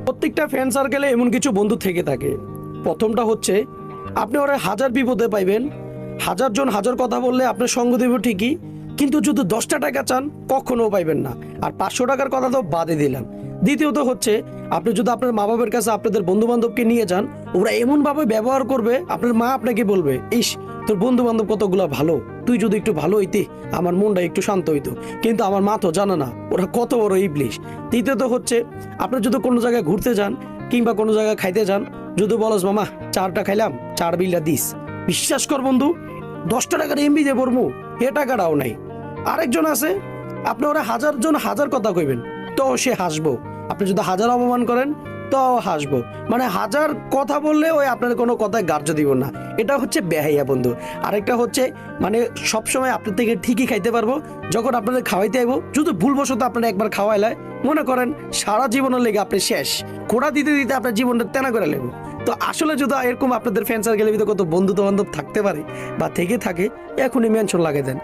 প্রত্যেকটা ফ্রেন্ড সার্কেলে এমন কিছু বন্ধু থেকে থাকে। প্রথমটা হচ্ছে আপনি ওরা হাজার বিপদে পাইবেন, হাজার জন হাজার কথা বললে আপনার সঙ্গ দেব ঠিকই, কিন্তু যদি 10টা টাকা চান কখনো পাইবেন না। আর 500 টাকার কথা তো বাদে দিলাম। দ্বিতীয়ত হচ্ছে আপনি যদি আপনার মা বাবার কাছে আপনাদের বন্ধু বান্ধবকে নিয়ে যান, ওরা এমনভাবে ব্যবহার করবে, আপনার মা আপনাকে বলবে, ইস তোর বন্ধু বান্ধব কতগুলো ভালো, তুই যদি একটু ভালো হইতি আমার মনটা একটু শান্ত হইতো। কিন্তু আমার মা তো জানে না ওরা কত বড় ইবলিশ। তৃতীয়ত হচ্ছে আপনি যদি কোনো জায়গায় ঘুরতে যান কিংবা কোনো জায়গায় খাইতে যান, যদি বলস মামা চারটা খাইলাম, চার বিলটা দিস, বিশ্বাস কর বন্ধু 10টা টাকার এমবি যে পড়বো এ টাকাটাও নাই। আরেকজন আছে আপনি ওরা হাজার জন হাজার কথা কইবেন তো সে হাসবো, আপনি যদি হাজার অপমান করেন তো হাসবো, মানে হাজার কথা বললে ওই আপনার কোনো কথায় গ্রাহ্য দিব না। এটা হচ্ছে বেহাইয়া বন্ধু। আরেকটা হচ্ছে মানে সবসময় আপনার থেকে ঠিকই খাইতে পারবো, যখন আপনাদের খাওয়াইতে আইবো যদি ভুলবশত আপনারা একবার খাওয়াইলায় মনে করেন সারা জীবনের লেগে আপনি শেষ, খোড়া দিতে দিতে আপনার জীবনটা তেনা করে লেগো। তো আসলে যদি এরকম আপনাদের ফ্রেন্ড সার্কেলের ভিতরে কত বন্ধু বান্ধব থাকতে পারে বা থেকে থাকে, এখনই মেনশন লাগিয়ে দেন।